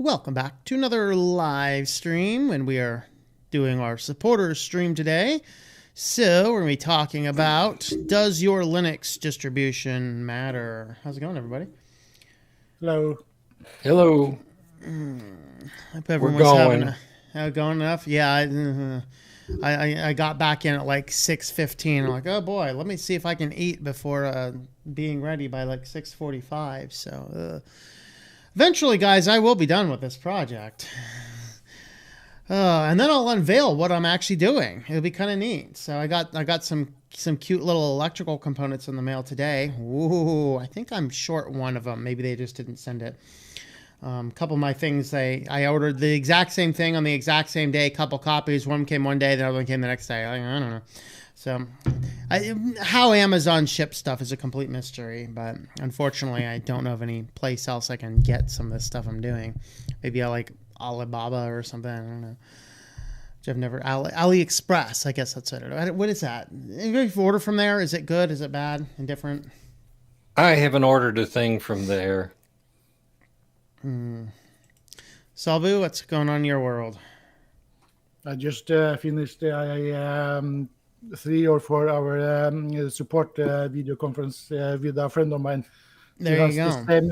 Welcome back to another live stream, and we are doing our supporters stream today. So we're going to be talking about, does your Linux distribution matter? How's it going, everybody? Hello. Hello. Hope everyone's going enough. Yeah, I got back in at like 6:15. I'm like, oh boy, let me see if I can eat before being ready by like 6:45. So eventually, guys, I will be done with this project. And then I'll unveil what I'm actually doing. It'll be kind of neat. So I got some cute little electrical components in the mail today. Ooh, I think I'm short one of them. Maybe they just didn't send it. A couple of my things, I ordered the exact same thing on the exact same day. A couple copies. One came one day, the other one came the next day. I don't know. So how Amazon ships stuff is a complete mystery. But unfortunately, I don't know of any place else I can get some of the stuff I'm doing. Maybe I like Alibaba or something. I don't know. Which I've never. AliExpress, I guess that's it. What is that? If you order from there, is it good? Is it bad? Indifferent? I haven't ordered a thing from there. Salvu, what's going on in your world? I just finished 3 or 4 hour support video conference with a friend of mine. There you go. The same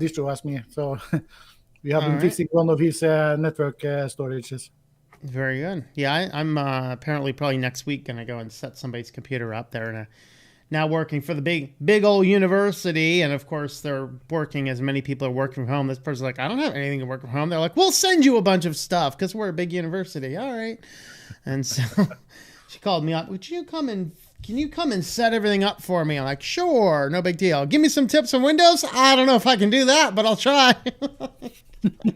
distro as me. So we have been fixing one of his network storages. Very good. Yeah, I'm apparently probably next week going to go and set somebody's computer up there. And now working for the big old university. And of course, they're working as many people are working from home. This person's like, I don't have anything to work from home. They're like, we'll send you a bunch of stuff because we're a big university. All right. And so she called me up. Can you come and set everything up for me? I'm like, sure, no big deal. Give me some tips on Windows. I don't know if I can do that, but I'll try.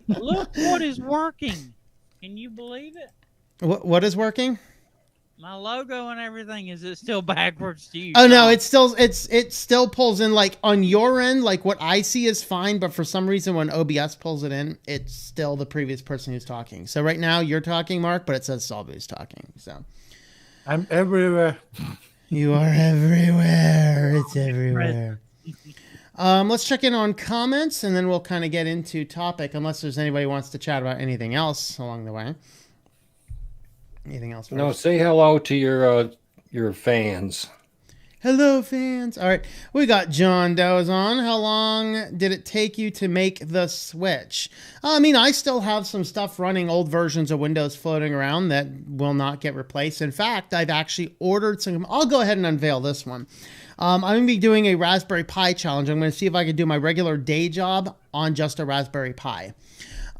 Look what is working. Can you believe it? What is working? My logo and everything, is it still backwards to you? Oh no, it still pulls in, like on your end, like what I see is fine, but for some reason when OBS pulls it in, it's still the previous person who's talking. So right now you're talking, Mark, but it says Salvu's talking. So I'm everywhere. You are everywhere. It's everywhere. Let's check in on comments, and then we'll kind of get into topic, unless there's anybody who wants to chat about anything else along the way. Anything else? No, say hello to your fans. Hello, fans. All right, we got John Doe's on. How long did it take you to make the switch? I mean, I still have some stuff running, old versions of Windows floating around that will not get replaced. In fact, I've actually ordered some. I'll go ahead and unveil this one. I'm going to be doing a Raspberry Pi challenge. I'm going to see if I can do my regular day job on just a Raspberry Pi.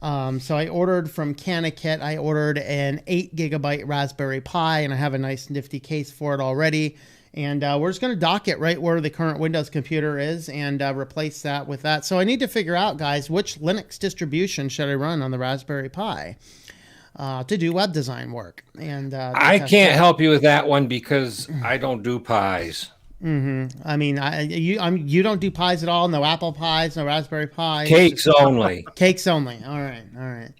So I ordered from CanaKit. I ordered an 8 gigabyte Raspberry Pi, and I have a nice nifty case for it already. And we're just going to dock it right where the current Windows computer is and replace that with that. So I need to figure out, guys, which Linux distribution should I run on the Raspberry Pi to do web design work. And I can't help you with that one because I don't do pies. Mm-hmm. I mean, you don't do pies at all. No apple pies, no Raspberry Pi. Cakes only. Cakes only. All right.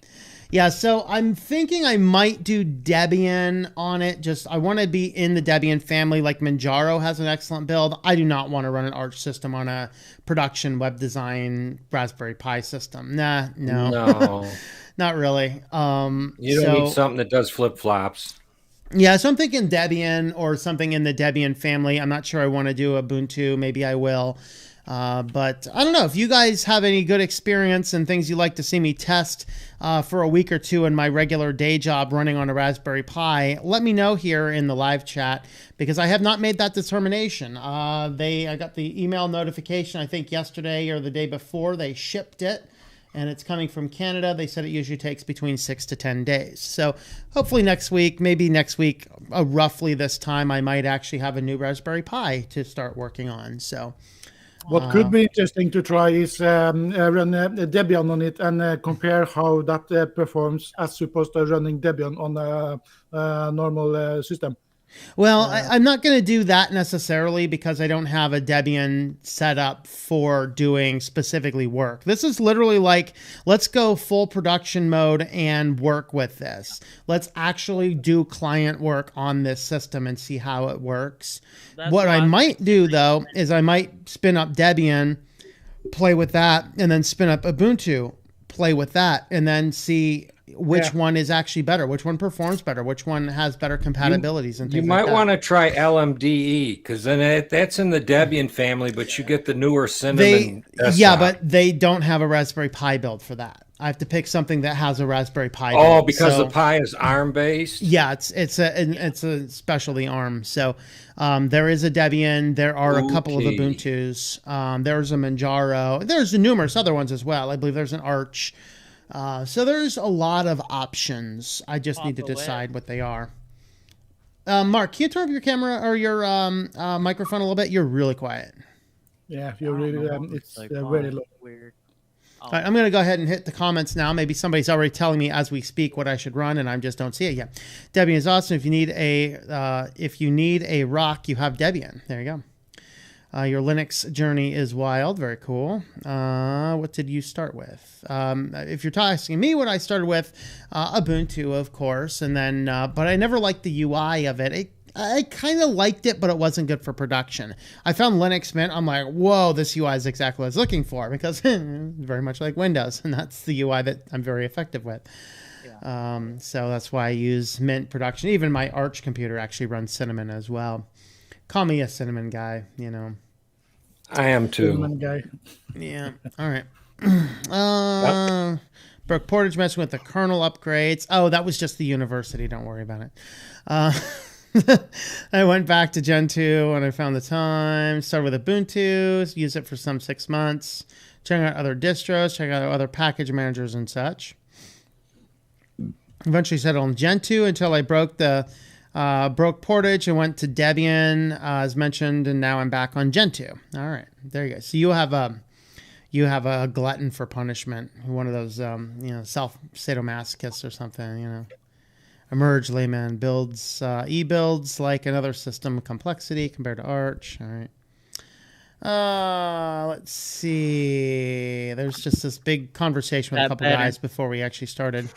Yeah, so I'm thinking I might do Debian on it. I want to be in the Debian family. Like Manjaro has an excellent build. I do not want to run an Arch system on a production web design Raspberry Pi system. No, not really. You don't need something that does flip-flops. Yeah, so I'm thinking Debian or something in the Debian family. I'm not sure I want to do Ubuntu. Maybe I will. But I don't know. If you guys have any good experience and things you'd like to see me test for a week or two in my regular day job running on a Raspberry Pi, let me know here in the live chat because I have not made that determination. I got the email notification, I think yesterday or the day before they shipped it. And it's coming from Canada. They said it usually takes between 6 to 10 days. So hopefully next week, roughly this time, I might actually have a new Raspberry Pi to start working on. So what could be interesting to try is run Debian on it and compare how that performs as opposed to running Debian on a normal system. Well, I'm not going to do that necessarily because I don't have a Debian set up for doing specifically work. This is literally like, let's go full production mode and work with this. Let's actually do client work on this system and see how it works. What I might do, though, is I might spin up Debian, play with that, and then spin up Ubuntu, play with that and then see which one is actually better, which one performs better, which one has better compatibilities and things You like might that. want to try LMDE because then that's in the Debian family, but you get the newer Cinnamon. Yeah, but they don't have a Raspberry Pi build for that. I have to pick something that has a Raspberry Pi build. Oh, because the Pi is ARM based. Yeah, it's a specialty ARM. So there is a Debian. There are a couple of Ubuntu's. There's a Manjaro. There's numerous other ones as well. I believe there's an Arch. So there's a lot of options. I just need to decide what they are. Mark, can you turn up your camera or your microphone a little bit? You're really quiet. Yeah, you're really. It's very low. Weird. All right, I'm going to go ahead and hit the comments now. Maybe somebody's already telling me as we speak what I should run, and I just don't see it yet. Debian is awesome. If you need a rock, you have Debian. There you go. Your Linux journey is wild. Very cool. What did you start with? If you're asking me what I started with, Ubuntu, of course, and then but I never liked the UI of it. I kind of liked it, but it wasn't good for production. I found Linux Mint. I'm like, whoa, this UI is exactly what I was looking for because very much like Windows, and that's the UI that I'm very effective with. Yeah. So that's why I use Mint production. Even my Arch computer actually runs Cinnamon as well. Call me a Cinnamon guy, you know. I am too. Cinnamon guy. Yeah. All right. Broke Portage messing with the kernel upgrades. Oh, that was just the university. Don't worry about it. I went back to Gen 2 when I found the time. Started with Ubuntu. Used it for some 6 months. Check out other distros. Check out other package managers and such. Eventually settled on Gen 2 until I broke Portage and went to Debian, as mentioned, and now I'm back on Gen 2. All right, there you go. So you have a glutton for punishment, one of those self-sadomasochists or something, Emerge layman builds builds like another system complexity compared to Arch. All right. Let's see. There's just this big conversation with a couple guys before we actually started.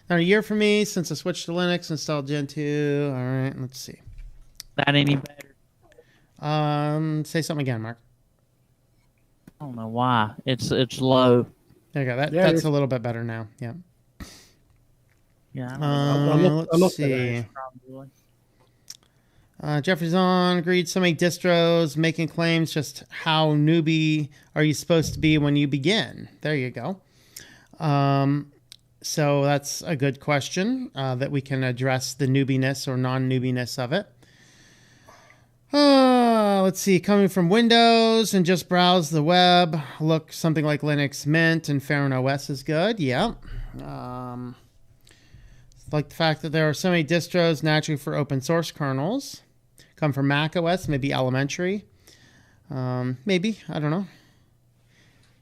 Now, a year for me since I switched to Linux, installed Gen 2. All right, let's see. That any better? Say something again, Mark. I don't know why. It's low. There you go. That's a little bit better now. Yeah. Yeah. Let's see. Jeffrey's on. Agreed. So many distros making claims. Just how newbie are you supposed to be when you begin? There you go. So that's a good question that we can address the newbiness or non-newbiness of it. Let's see. Coming from Windows and just browse the web. Look, something like Linux Mint and Farron OS is good. Yeah. Like the fact that there are so many distros naturally for open source kernels. Come from Mac OS, maybe elementary. Maybe, I don't know.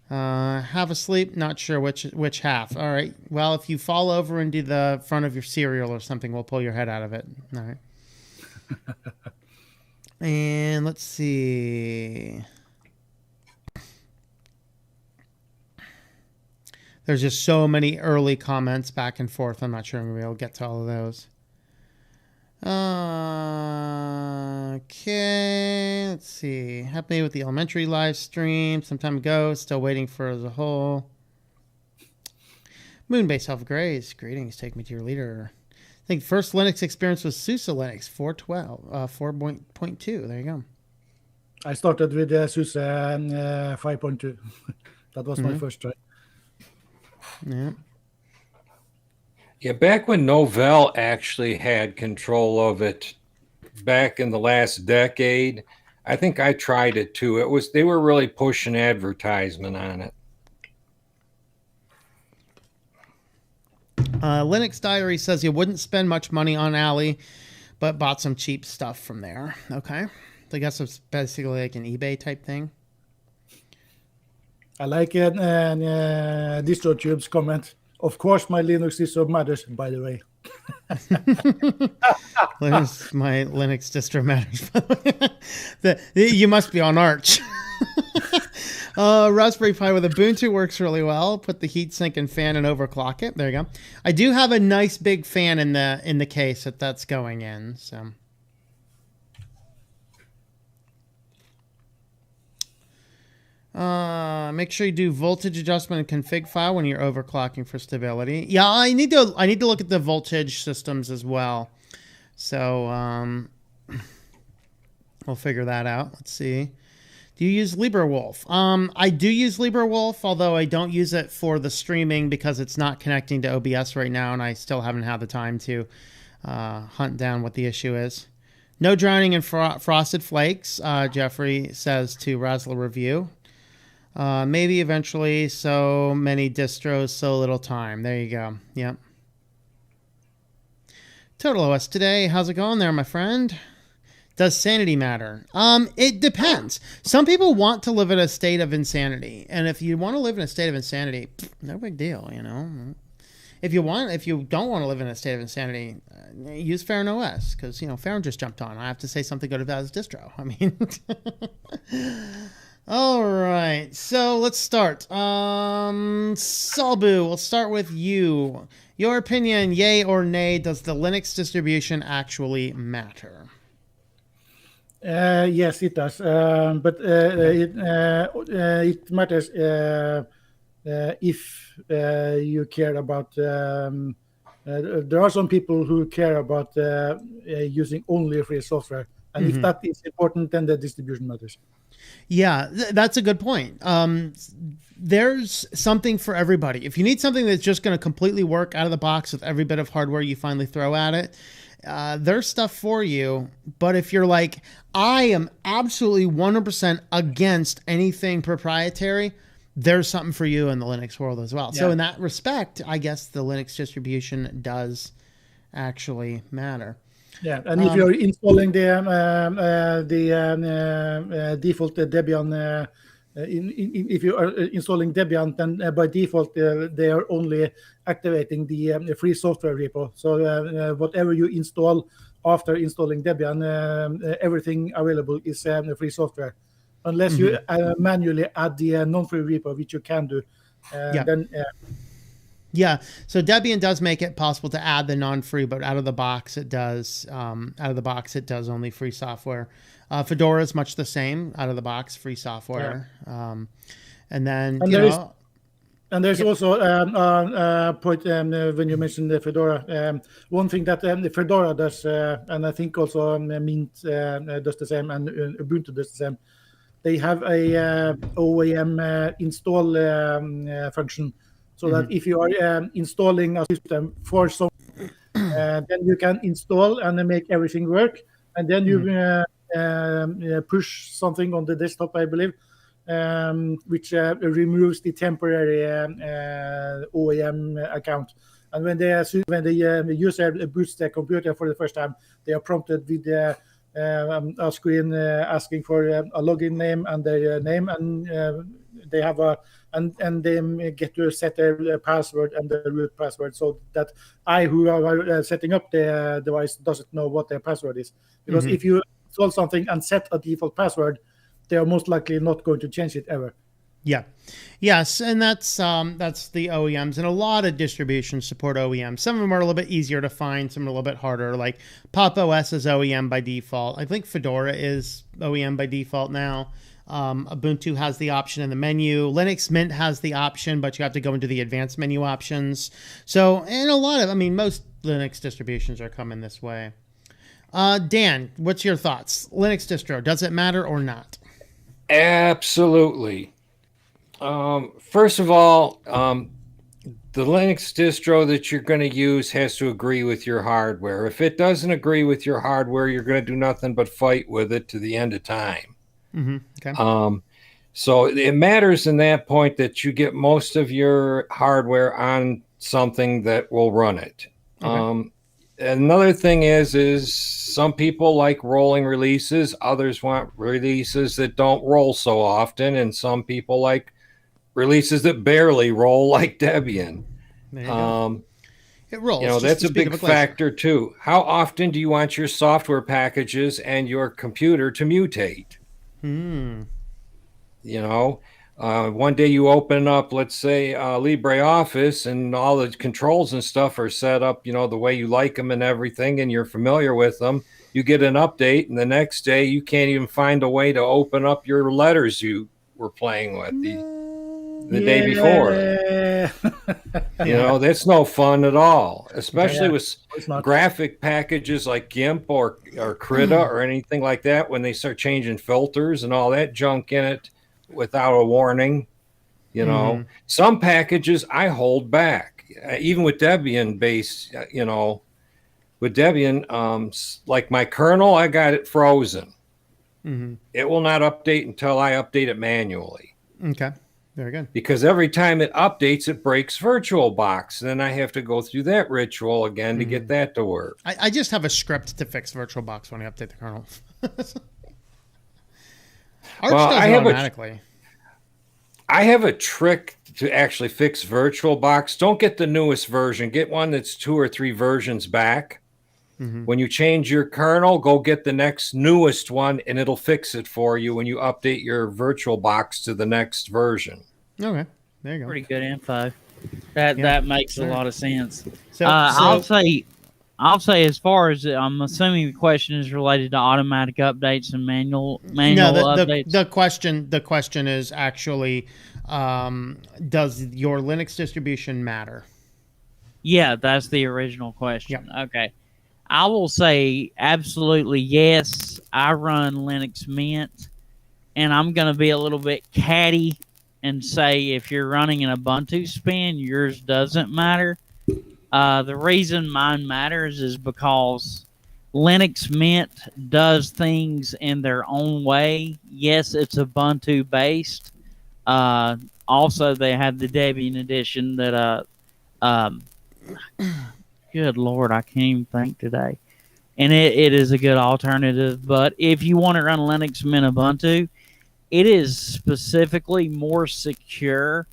Have a sleep, not sure which half. All right. Well, if you fall over into the front of your cereal or something, we'll pull your head out of it. All right. And let's see. There's just so many early comments back and forth. I'm not sure I'm going to be able to get to all of those. Okay, let's see. Happening with the elementary live stream some time ago. Still waiting for the whole. Moonbase Self Grace. Greetings. Take me to your leader. I think first Linux experience was SUSE Linux 4.2. There you go. I started with SUSE 5.2. That was my first try. Yeah. Yeah, back when Novell actually had control of it, back in the last decade, I think I tried it too. They were really pushing advertisement on it. Linux Diary says you wouldn't spend much money on Ali, but bought some cheap stuff from there. Okay, so I guess it's basically like an eBay type thing. I like it, and DistroTube's comment. Of course, my Linux distro matters, by the way. My Linux distro matters, by the way. You must be on Arch. Raspberry Pi with Ubuntu works really well. Put the heatsink and fan and overclock it. There you go. I do have a nice big fan in the case that's going in. So. Make sure you do voltage adjustment and config file when you're overclocking for stability. Yeah, I need to look at the voltage systems as well. So we'll figure that out. Let's see. Do you use LibreWolf? I do use LibreWolf, although I don't use it for the streaming because it's not connecting to OBS right now, and I still haven't had the time to hunt down what the issue is. No drowning in frosted flakes, Jeffrey says to Razzler Review. Maybe eventually, so many distros, so little time. There you go. Yep. Total OS Today, how's it going there, my friend? Does sanity matter? It depends. Some people want to live in a state of insanity, and if you want to live in a state of insanity, no big deal, you know. If you don't want to live in a state of insanity, use Farron OS, because Farron just jumped on. I have to say something good about his distro. I mean, all right. So let's start. Salbu, we'll start with you. Your opinion, yay or nay? Does the Linux distribution actually matter? Yes, it does, but it matters if you care about. There are some people who care about using only free software, and if that is important, then the distribution matters. Yeah, that's a good point. There's something for everybody. If you need something that's just going to completely work out of the box with every bit of hardware you finally throw at it, there's stuff for you. But if you're like, I am absolutely 100% against anything proprietary, there's something for you in the Linux world as well. Yeah. So in that respect, I guess the Linux distribution does actually matter. Yeah, and if you're installing the default Debian, if you are installing Debian, then by default they are only activating the free software repo. So whatever you install after installing Debian, everything available is free software, unless you manually add the non-free repo, which you can do. Yeah, so Debian does make it possible to add the non-free, but out of the box it does. Only free software. Fedora is much the same. Out of the box, free software. And then and there's also a point when you mentioned the Fedora. One thing that Fedora does, and I think also Mint does the same, and Ubuntu does the same. They have a OEM install function. So that if you are installing a system for some, then you can install and make everything work. And then you push something on the desktop, I believe, which removes the temporary OEM account. And when the user boots their computer for the first time, they are prompted with a screen asking for a login name and their name, and they have and they get to set their password and the root password, so that who are setting up the device doesn't know what their password is. Because if you install something and set a default password, they are most likely not going to change it ever. Yeah. Yes, and that's the OEMs, and a lot of distributions support OEMs. Some of them are a little bit easier to find, some are a little bit harder. Like Pop! OS is OEM by default. I think Fedora is OEM by default now. Ubuntu has the option in the menu. Linux Mint has the option, but you have to go into the advanced menu options. So, and most Linux distributions are coming this way. Dan, what's your thoughts? Linux distro, does it matter or not? Absolutely. First of all, the Linux distro that you're going to use has to agree with your hardware. If it doesn't agree with your hardware, you're going to do nothing but fight with it to the end of time. Okay. So it matters in that point that you get most of your hardware on something that will run it. Okay. Another thing is some people like rolling releases. Others want releases that don't roll so often. And some people like releases that barely roll, like Debian. There you go. It rolls. That's a big factor too. How often do you want your software packages and your computer to mutate? One day you open up, let's say, LibreOffice, and all the controls and stuff are set up, the way you like them and everything, and you're familiar with them. You get an update, and the next day you can't even find a way to open up your letters you were playing with the day before. You know, that's no fun at all, especially with graphic packages like GIMP or Krita or anything like that. When they start changing filters and all that junk in it without a warning, you know, some packages I hold back, even with Debian base. You know, with Debian, like my kernel, I got it frozen. It will not update until I update it manually. Okay. Very good. Because every time it updates, it breaks VirtualBox. Then I have to go through that ritual again to get that to work. I just have a script to fix VirtualBox when I update the kernel. Arch does it automatically. I have a trick to actually fix VirtualBox. Don't get the newest version. Get one that's 2 or 3 versions back. When you change your kernel, go get the next newest one, and it'll fix it for you when you update your VirtualBox to the next version. Okay, there you go. Pretty good info. That makes a lot of sense. So, I'll say as far as I'm assuming the question is related to automatic updates and manual updates. The question is actually, does your Linux distribution matter? Yeah, that's the original question. Yep. Okay. I will say absolutely yes. I run Linux Mint, and I'm going to be a little bit catty and say if you're running an Ubuntu spin, yours doesn't matter. The reason mine matters is because Linux Mint does things in their own way. Yes, it's Ubuntu based. Also, they have the Debian edition that good Lord, I can't even think today. And it is a good alternative. But if you want to run Linux Mint Ubuntu, it is specifically more secure,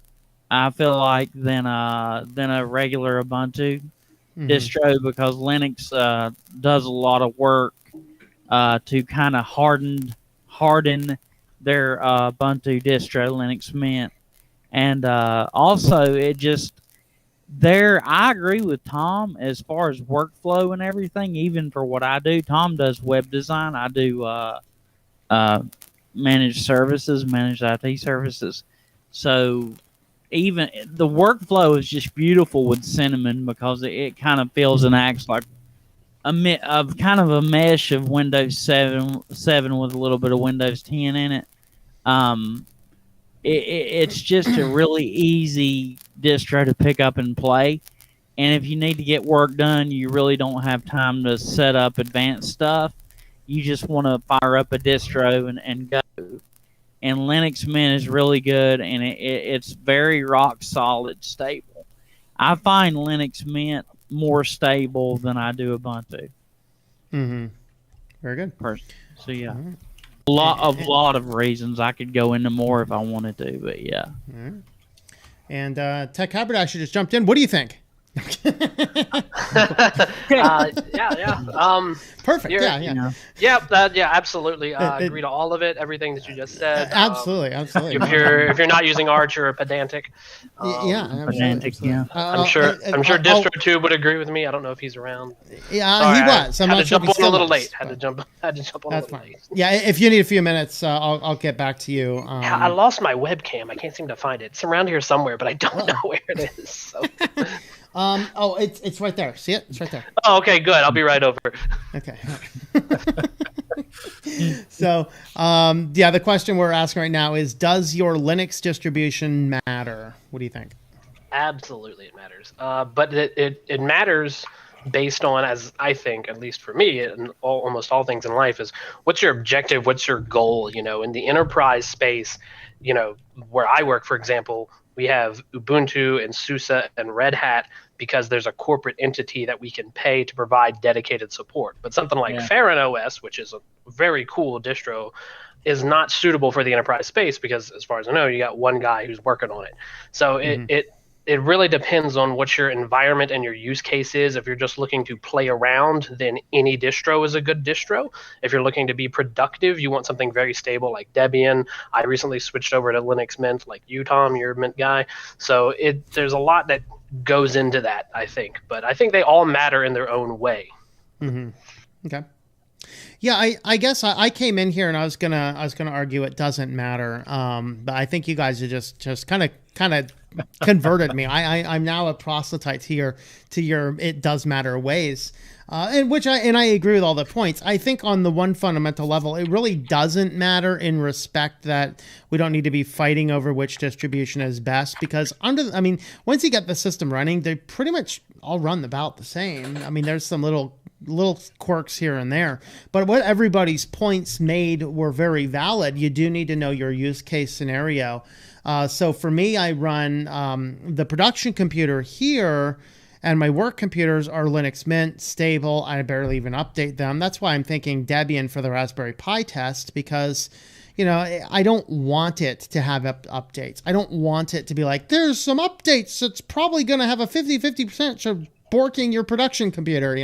I feel like, than a regular Ubuntu distro, because Linux does a lot of work to kind of harden their Ubuntu distro, Linux Mint. And also, it just... I agree with Tom as far as workflow and everything, even for what I do. Tom does web design. I do managed IT services. So even the workflow is just beautiful with Cinnamon, because it kind of feels and acts like a mesh of Windows 7 with a little bit of Windows 10 in it. It's just a really easy distro to pick up and play. And if you need to get work done, you really don't have time to set up advanced stuff. You just want to fire up a distro and go. And Linux Mint is really good, and it's very rock solid stable. I find Linux Mint more stable than I do Ubuntu. Very good. So yeah. A lot of reasons. I could go into more if I wanted to, but yeah. And Tech Haberdasher just jumped in. What do you think? Perfect. Yeah, absolutely. Agree to all of it, everything that you just said. Absolutely. If you're not using Arch, you're a pedantic. Pedantic. Yeah. I'm sure DistroTube would agree with me. I don't know if he's around. Yeah, Sorry, he was. I'm not sure. Jump on a little late. Had to jump on a little late. Yeah, if you need a few minutes, I'll get back to you. I lost my webcam. I can't seem to find it. It's around here somewhere, but I don't know where it is. So. It's right there. See it? It's right there. Oh, okay, good. I'll be right over. Okay. So, the question we're asking right now is, does your Linux distribution matter? What do you think? Absolutely, it matters. But it matters based on, as I think, at least for me, and almost all things in life, is what's your objective? What's your goal? You know, in the enterprise space, you know, where I work, for example, we have Ubuntu and SUSE and Red Hat because there's a corporate entity that we can pay to provide dedicated support. But something like Farron OS, which is a very cool distro, is not suitable for the enterprise space because, as far as I know, you got one guy who's working on it. So it really depends on what your environment and your use case is. If you're just looking to play around, then any distro is a good distro. If you're looking to be productive, you want something very stable like Debian. I recently switched over to Linux Mint, like you, Tom, you're a Mint guy. So there's a lot that goes into that, I think. But I think they all matter in their own way. Okay. Yeah, I guess I came in here and I was gonna argue it doesn't matter. But I think you guys are just kind of converted me. I'm now a proselyte here to your it does matter ways. And I agree with all the points. I think on the one fundamental level, it really doesn't matter in respect that we don't need to be fighting over which distribution is best, because once you get the system running, they pretty much all run about the same. I mean, there's some little quirks here and there, but what everybody's points made were very valid. You do need to know your use case scenario. So for me, I run the production computer here, and my work computers are Linux Mint, stable. I barely even update them. That's why I'm thinking Debian for the Raspberry Pi test, because I don't want it to have updates. I don't want it to be like, there's some updates. It's probably going to have a 50% of borking your production computer,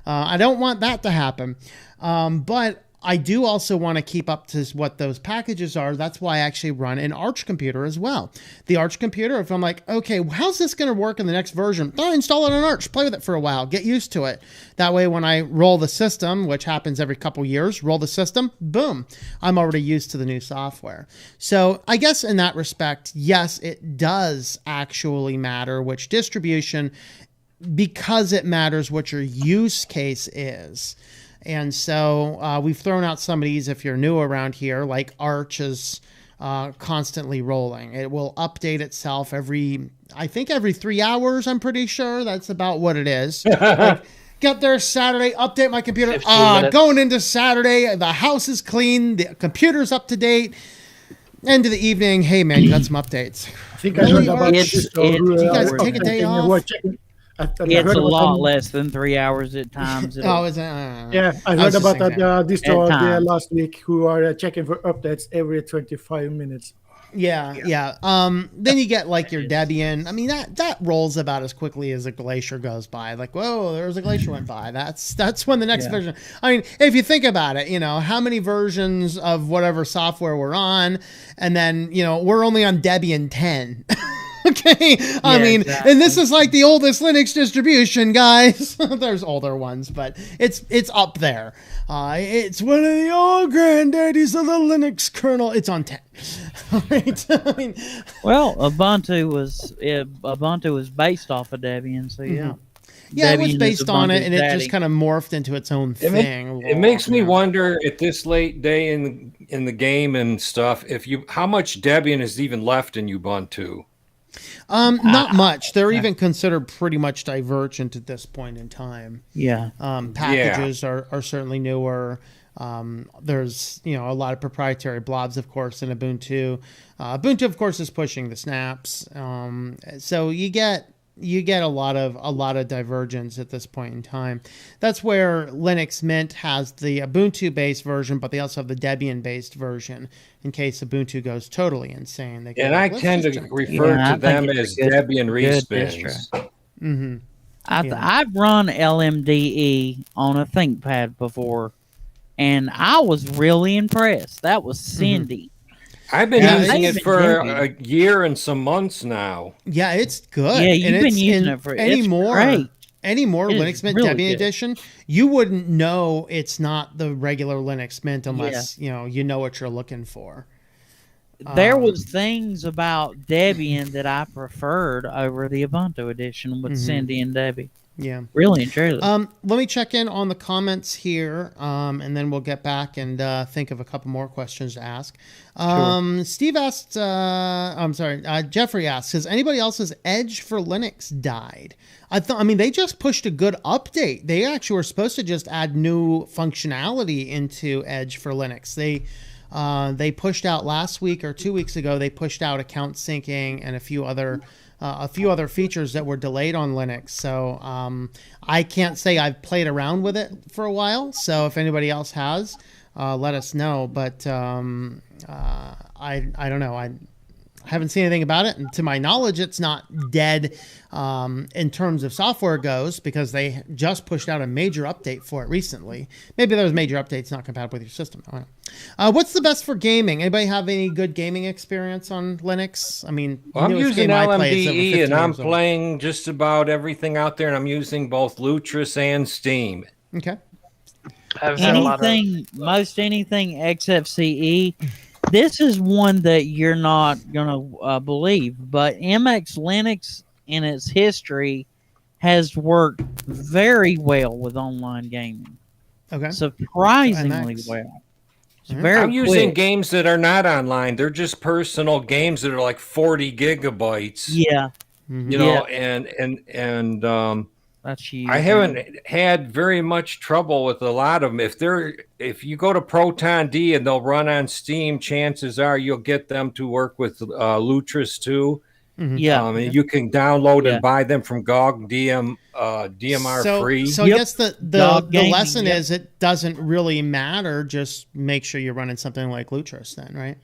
I don't want that to happen. But I do also want to keep up to what those packages are. That's why I actually run an Arch computer as well. The Arch computer, if I'm like, okay, how's this going to work in the next version? Install it on Arch, play with it for a while, get used to it. That way, when I roll the system, which happens every couple years, roll the system, boom, I'm already used to the new software. So I guess in that respect, yes, it does actually matter which distribution, because it matters what your use case is. And so we've thrown out some of these if you're new around here, like Arch is constantly rolling. It will update itself every 3 hours, I'm pretty sure. That's about what it is. Get there Saturday, update my computer. Going into Saturday, the house is clean, the computer's up to date. End of the evening, hey man, you got some updates. I think I heard about did you guys take a day off? It's a lot less than 3 hours at times. Oh, is it? Yeah, I heard about that Distro last week, who are checking for updates every 25 minutes. Yeah. Then you get like your Debian. I mean, that rolls about as quickly as a glacier goes by. Like, whoa, there's a glacier went by. That's when the next version. I mean, if you think about it, how many versions of whatever software we're on, and then we're only on Debian 10. Okay, I mean, exactly. And this is like the oldest Linux distribution, guys. There's older ones, but it's up there. It's one of the old granddaddies of the Linux kernel. It's on 10. Right? I mean, well, Ubuntu was based off of Debian, so yeah. Mm-hmm. Yeah, Debian, it was based on it, and it just kind of morphed into its own thing. It makes me wonder at this late day in the game and stuff, how much Debian is even left in Ubuntu. Not much. They're even considered pretty much divergent at this point in time. Yeah. Packages are certainly newer. There's a lot of proprietary blobs, of course, in Ubuntu. Ubuntu, of course, is pushing the snaps. So you get a lot of divergence at this point in time. That's where Linux Mint has the Ubuntu-based version, but they also have the Debian-based version in case Ubuntu goes totally insane. I tend to refer to them as Debian respins. Mm-hmm. I've run LMDE on a ThinkPad before, and I was really impressed. That was Cindy. I've been using it for a year and some months now. Yeah, it's good. Yeah, you've been using it for any more Linux Mint really Debian edition. You wouldn't know it's not the regular Linux Mint unless you know what you're looking for. There was things about Debian that I preferred over the Ubuntu edition with Cindy and Debbie. Yeah, really and truly. Let me check in on the comments here, and then we'll get back and think of a couple more questions to ask. Sure. Steve asked, Jeffrey asks, has anybody else's Edge for Linux died? They just pushed a good update. They actually were supposed to just add new functionality into Edge for Linux. They pushed out last week or 2 weeks ago. They pushed out account syncing and a few other features that were delayed on Linux. So I can't say I've played around with it for a while. So if anybody else has, let us know. But I don't know. I haven't seen anything about it. And to my knowledge, it's not dead in terms of software goes, because they just pushed out a major update for it recently. Maybe those major updates not compatible with your system. I don't know. What's the best for gaming? Anybody have any good gaming experience on Linux? I mean, I'm using LMDE, and I'm playing just about everything out there, and I'm using both Lutris and Steam. Okay. I've had a lot of Most anything XFCE. This is one that you're not gonna believe, but MX Linux in its history has worked very well with online gaming. Okay. Surprisingly MX. well. It's Mhm. very I'm using quick. games that are not online. They're just personal games that are like 40 gigabytes. Yeah, You know, and that's huge. I haven't had very much trouble with a lot of them. If you go to Proton D and they'll run on Steam, chances are you'll get them to work with Lutris too. Mhm. Yeah. And you can download Yeah. and buy them from GOG DMR free. So I Yep. guess the Dog gaming, lesson yep. is it doesn't really matter. Just make sure you're running something like Lutris then, right?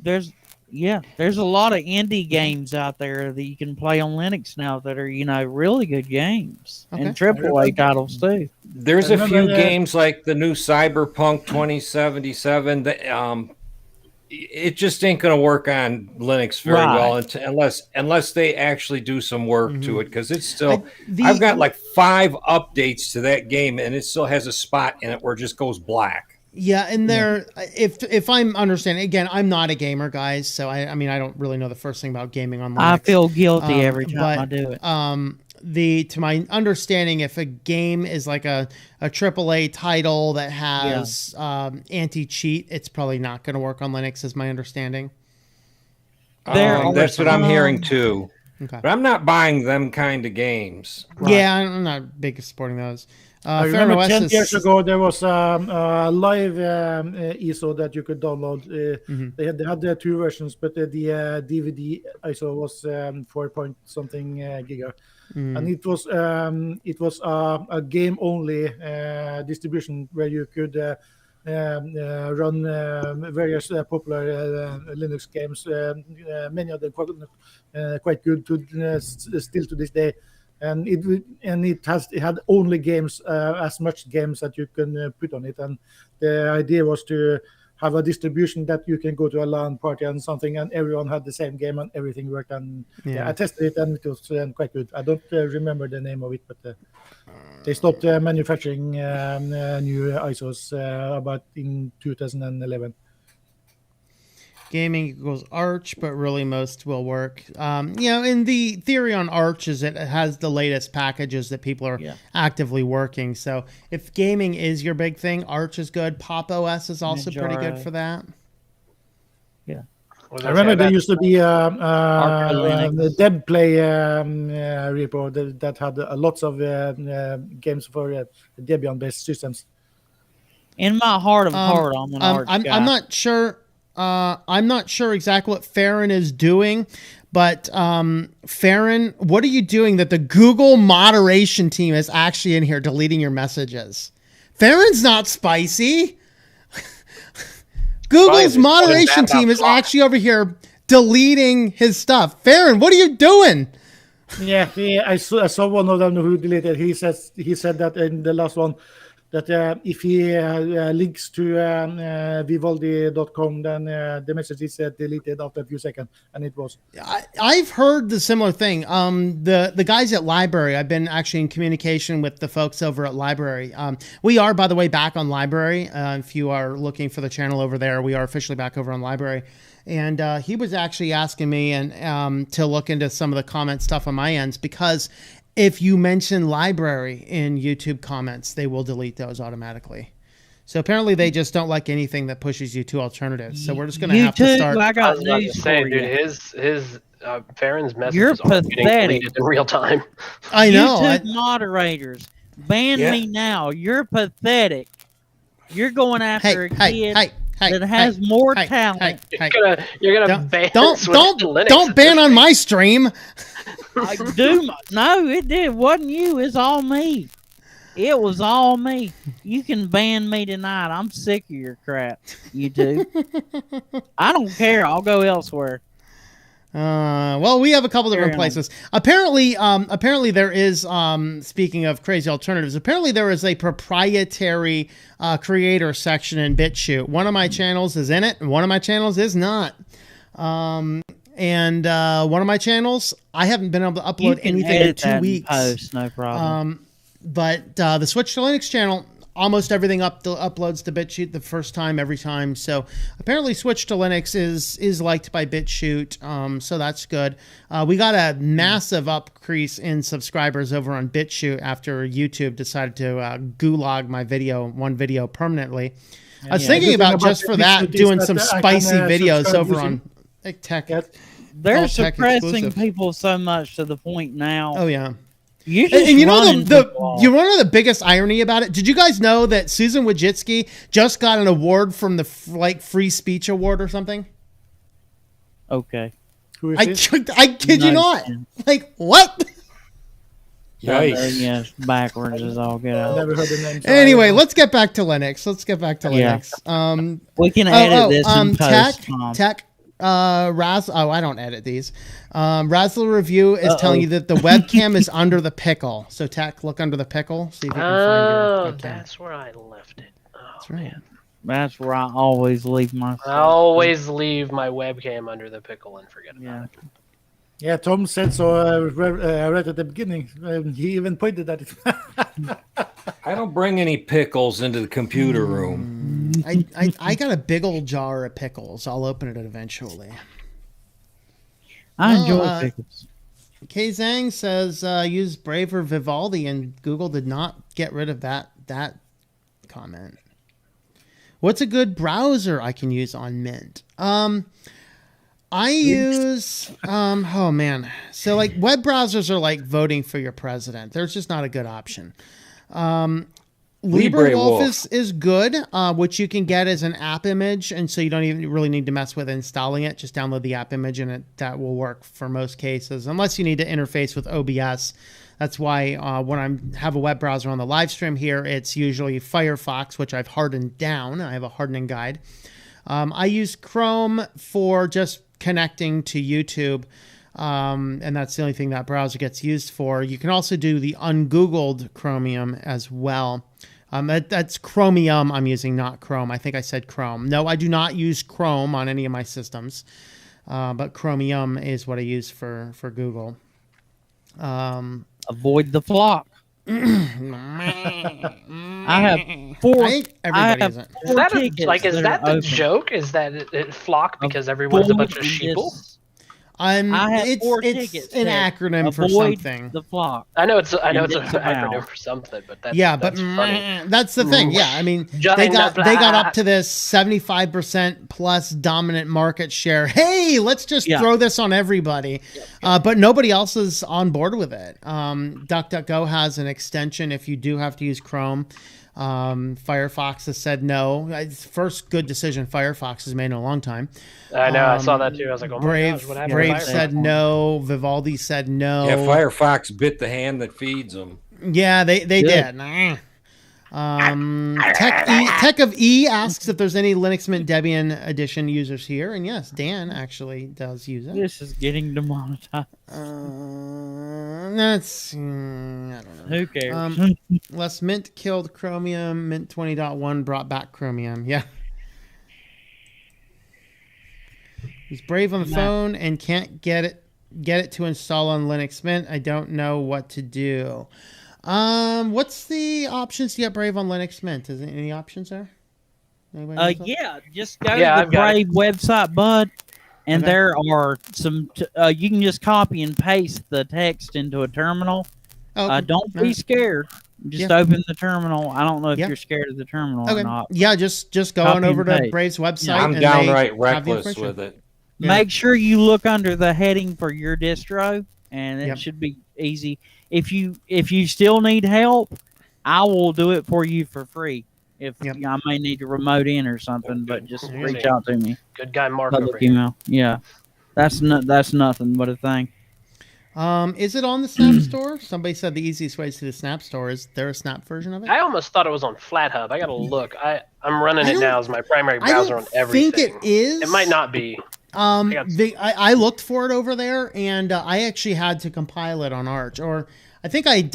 There's a lot of indie games out there that you can play on Linux now that are really good games and Okay. AAA titles too. There's I a few remember that- games like the new Cyberpunk 2077 that it just ain't going to work on Linux very well unless they actually do some work to it, because it's still I've got like 5 updates to that game and it still has a spot in it where it just goes black. Yeah, and there, if I'm understanding, again, I'm not a gamer, guys, so I mean, I don't really know the first thing about gaming on Linux. I feel guilty every time I do it. To my understanding, if a game is like a AAA title that has anti-cheat, it's probably not going to work on Linux, is my understanding. That's what I'm hearing too. Okay. But I'm not buying them kind of games. Yeah, I'm not big at supporting those. I remember 10 years ago there was a live ISO that you could download. They had the 2 versions, but the DVD ISO was 4 point something giga, and it was a game only distribution where you could run various popular Linux games. Many of them quite good still to this day. And it had only games, as much games that you can put on it. And the idea was to have a distribution that you can go to a LAN party and something, and everyone had the same game and everything worked. And I tested it and it was quite good. I don't remember the name of it, but they stopped manufacturing new ISOs about in 2011. Gaming equals Arch, but really most will work. And the theory on Arch is it has the latest packages that people are actively working. So if gaming is your big thing, Arch is good. Pop OS is also pretty good for that. Yeah. I remember there used to be the Deb Play repo that had lots of games for Debian-based systems. In my heart of heart, I'm an Arch guy. I'm not sure. I'm not sure exactly what Farron is doing, but Farron, what are you doing that the Google moderation team is actually in here deleting your messages? Farron's not spicy. Google's moderation team is actually over here deleting his stuff. Farron, what are you doing? Yeah, I saw one of them who deleted. He said that in the last one, that if he links to vivaldi.com, then the message is deleted after a few seconds, and it was. I've heard the similar thing. The guys at Library, I've been actually in communication with the folks over at Library. We are, by the way, back on Library. If you are looking for the channel over there, we are officially back over on Library. And he was actually asking me to look into some of the comment stuff on my ends, because if you mention Library in YouTube comments, they will delete those automatically. So apparently they just don't like anything that pushes you to alternatives. So we're just going to have to start. I got was about to news say, for dude, you. his Farron's messages You're are getting pathetic. deleted in real time. I know. YouTube moderators, ban me now. You're pathetic. You're going after a kid that has more talent. You're gonna ban Don't ban on my stream. No, it wasn't you. It's all me. It was all me. You can ban me tonight. I'm sick of your crap, YouTube. I don't care. I'll go elsewhere. Well, we have a couple different places. Apparently there is, speaking of crazy alternatives, apparently there is a proprietary creator section in BitChute. One of my channels is in it, and one of my channels is not. And one of my channels, I haven't been able to upload anything in 2 weeks. Post, no problem. But the Switch to Linux channel, almost everything uploads to BitChute the first time, every time. So apparently Switch to Linux is liked by BitChute, so that's good. We got a massive increase in subscribers over on BitChute after YouTube decided to gulag my one video permanently. I was thinking about just for that doing some spicy videos over on Tech. They're suppressing people so much to the point now. Oh yeah. And you know you want to know the biggest irony about it? Did you guys know that Susan Wojcicki just got an award from the Free Speech Award or something? Okay. I kid you not. Like what? Nice. Yes, backwards is all good. I never heard the name. Anyway, let's get back to Linux. We can edit this in post. Tech. I don't edit these. Razzler Review is telling you that the webcam is under the pickle. So Tech, look under the pickle. See if you can find your webcam. That's where I left it. Oh, that's right. Man. That's where I always leave my. I always leave my webcam under the pickle and forget about it. Yeah, Tom said so right at the beginning. He even pointed at it. I don't bring any pickles into the computer room. I got a big old jar of pickles. I'll open it eventually. I enjoy pickles. K Zhang says use Brave or Vivaldi, and Google did not get rid of that comment. What's a good browser I can use on Mint? I use oh man. So like web browsers are like voting for your president. There's just not a good option. LibreWolf is good, which you can get as an app image, and so you don't even really need to mess with installing it. Just download the app image, and that will work for most cases, unless you need to interface with OBS. That's why when I have a web browser on the live stream here, it's usually Firefox, which I've hardened down. I have a hardening guide. I use Chrome for just connecting to YouTube, and that's the only thing that browser gets used for. You can also do the ungoogled Chromium as well. That's Chromium I'm using, not Chrome. I think I said Chrome. No, I do not use Chrome on any of my systems, but Chromium is what I use for Google. Avoid the flock. I have four. I think everybody isn't. Is that the joke? Is that it flock because everyone's a bunch of sheeple? It's an acronym for something. The flock. I know it's an acronym for something, but that's funny. That's the thing. Yeah, I mean they got up to this 75% plus dominant market share. Hey, let's just throw this on everybody, but nobody else is on board with it. DuckDuckGo has an extension if you do have to use Chrome. Firefox has said no. First good decision Firefox has made in a long time. I know. I saw that too. I was like, oh my gosh, what happened? Brave said no. Vivaldi said no. Yeah, Firefox bit the hand that feeds them. Yeah, they did. Tech of E asks if there's any Linux Mint Debian edition users here, and yes, Dan actually does use it. This is getting demonetized. That's I don't know. Who cares? Less Mint killed Chromium. Mint 20.1 brought back Chromium. Yeah. He's Brave on the phone and can't get it to install on Linux Mint. I don't know what to do. What's the options to get Brave on Linux Mint? Is there any options there? Just go to the Brave website, bud, and there are some. You can just copy and paste the text into a terminal. Don't be scared. Just open the terminal. I don't know if you're scared of the terminal or not. Yeah, just go on over to Brave's website. I'm downright reckless with it. Yeah. Make sure you look under the heading for your distro, and it should be easy. If you still need help, I will do it for you for free. If I may need to remote in or something, but just reach out to me. Good guy, Mark. Public email. Yeah, that's nothing but a thing. Is it on the Snap Store? Somebody said the easiest way is to the Snap Store. Is there a Snap version of it? I almost thought it was on FlatHub. I gotta look. I'm running it now as my primary browser on everything. I think it is. It might not be. I looked for it over there, and I actually had to compile it on Arch, or it's in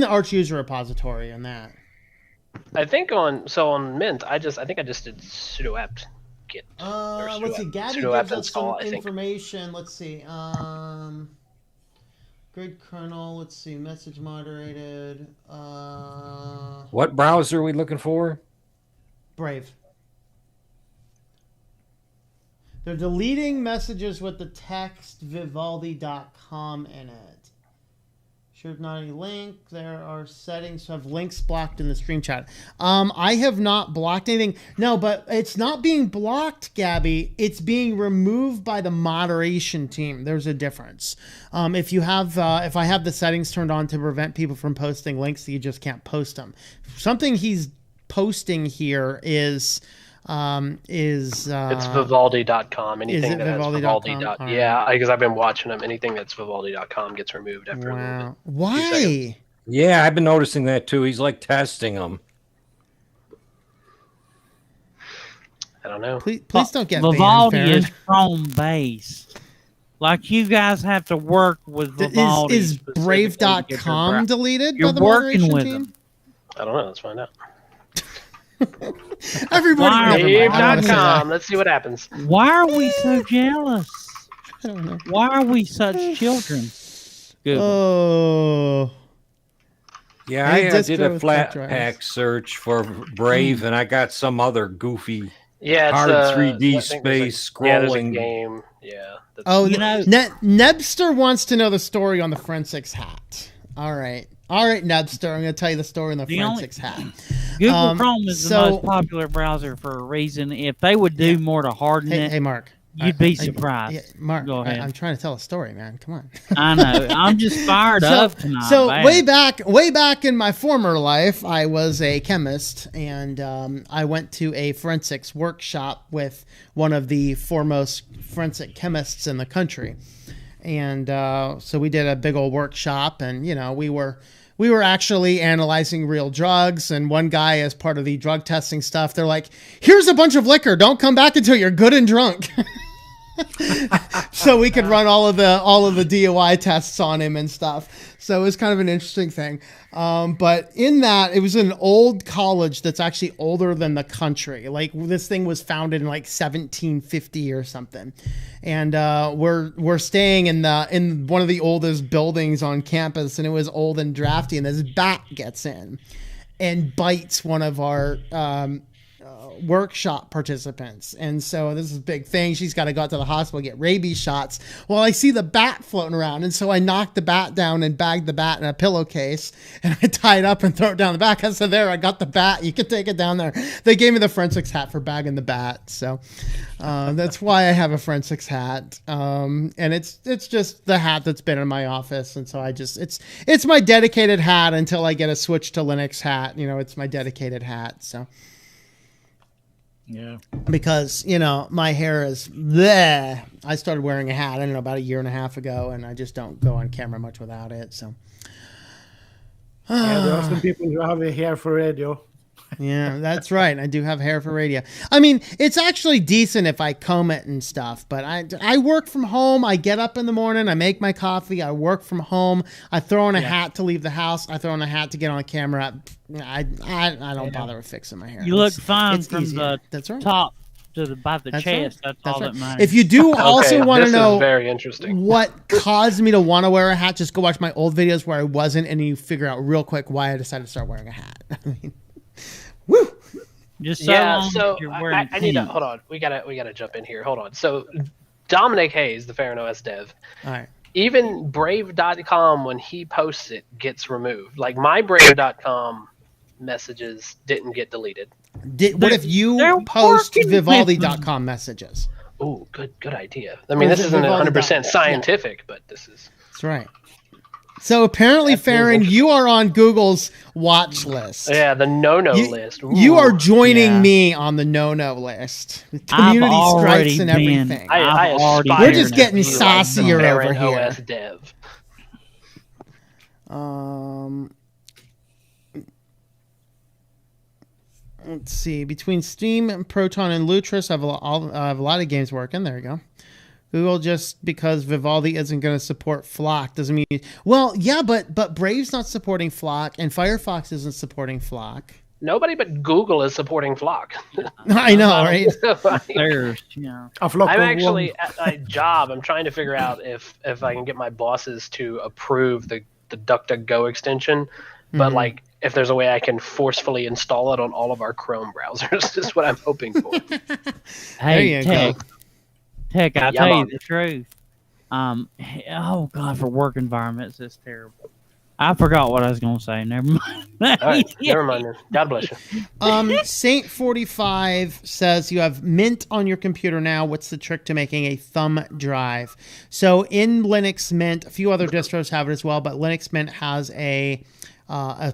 the Arch user repository on that. I think on Mint, I think I just did sudo apt get. Let's see. Gabby gives us some information. Let's see. Grid kernel. Let's see. Message moderated. What browser are we looking for? Brave. They're deleting messages with the text vivaldi.com in it. Should not any link. There are settings to have links blocked in the stream chat. I have not blocked anything. No, but it's not being blocked, Gabby. It's being removed by the moderation team. There's a difference. If I have the settings turned on to prevent people from posting links, you just can't post them. Something he's posting here is it's Vivaldi.com. Anything that has Vivaldi. Yeah, because I've been watching them. Anything that's Vivaldi.com gets removed after a little bit. Why? Yeah, I've been noticing that too. He's like testing them. I don't know. Please don't get Vivaldi banned, is Chrome based. Like you guys have to work with Vivaldi. Is Brave.com deleted You're by the working moderation with team? them. I don't know. Let's find out. Everybody, Brave.com. Let's see what happens. Why are we so jealous? I don't know. Why are we such children? Good. Oh. Yeah, Hey, I Distro did a with flat drives. pack search for Brave, and I got some other goofy Yeah, it's hard I 3D think there's space Yeah, there's a scrolling. game. Yeah. Oh, You know- Nebster wants to know the story on the forensics hat. All right, Nebster. I'm going to tell you the story on the forensics hat. Google Chrome is the so- most popular browser for a reason. If they would do more to harden it, Hey, Mark. you'd be surprised. Yeah, Mark, Go ahead. I'm trying to tell a story, man. Come on. I know. I'm just fired up tonight. So man. way back in my former life, I was a chemist, and I went to a forensics workshop with one of the foremost forensic chemists in the country. And so we did a big old workshop, and we were actually analyzing real drugs. And one guy, as part of the drug testing stuff, they're like, "Here's a bunch of liquor. Don't come back until you're good and drunk." So we could run all of the DOI tests on him and stuff. So it was kind of an interesting thing. But in that, it was an old college that's actually older than the country. Like this thing was founded in like 1750 or something. And we're staying in one of the oldest buildings on campus, and it was old and drafty. And this bat gets in and bites one of our workshop participants, and so this is a big thing. She's got to go out to the hospital, get rabies shots. Well, I see the bat floating around, and so I knocked the bat down and bagged the bat in a pillowcase, and I tie it up and throw it down the back. I said, "There, I got the bat. You can take it down there." They gave me the forensics hat for bagging the bat, so that's why I have a forensics hat. And it's just the hat that's been in my office, and so it's my dedicated hat until I get a switch to Linux hat. It's my dedicated hat. So. Yeah. Because, my hair is bleh. I started wearing a hat, I don't know, about a year and a half ago, and I just don't go on camera much without it. So, Yeah, there are some people who have a hair for radio. yeah, that's right. I do have hair for radio. I mean, it's actually decent if I comb it and stuff, but I work from home. I get up in the morning, I make my coffee, I work from home. I throw on a hat to leave the house. I throw on a hat to get on camera. I don't bother with fixing my hair. You look fine it's from easier. the That's right. top to about the That's chest. right. That's all right. that matters. If you do also want to this know is very interesting. what caused me to want to wear a hat, just go watch my old videos where I wasn't, and you figure out real quick why I decided to start wearing a hat. I mean, woo! Just so Yeah, long so as you're wearing I need to pink. hold on. We gotta jump in here. Hold on. So Dominic Hayes, the Farron OS dev, All right. even Brave.com when he posts it gets removed. Like my Brave.com messages didn't get deleted. What if you they're post working with Vivaldi.com messages? Oh, good idea. I mean, Or is this it isn't Vivaldi 100% scientific, but this is. That's right. So apparently, That's Farron, Google. you are on Google's watch list. Yeah, the no-no list. You are Ooh. joining Yeah. me on the no-no list. I've Community already strikes and been- everything. I I've already aspire We're just to getting be like the saucier over Farron here. OS dev. Let's see. Between Steam and Proton and Lutris, I have a lot of games working. There you go. Google, just because Vivaldi isn't going to support Flock doesn't mean... Well, yeah, but Brave's not supporting Flock, and Firefox isn't supporting Flock. nobody but Google is supporting Flock. I know, right? There's, you know. A flock I'm of actually one. at my job. I'm trying to figure out if I can get my bosses to approve the DuckDuckGo extension, but like if there's a way I can forcefully install it on all of our Chrome browsers is what I'm hoping for. Hey, you go. Tech, I'll Yeah, tell you Mom. the truth. Oh God, for work environments, it's terrible. I forgot what I was gonna say. Never mind. All right, never mind. Then. God bless you. Saint 45 says you have Mint on your computer now. What's the trick to making a thumb drive? So in Linux Mint, a few other distros have it as well, but Linux Mint has a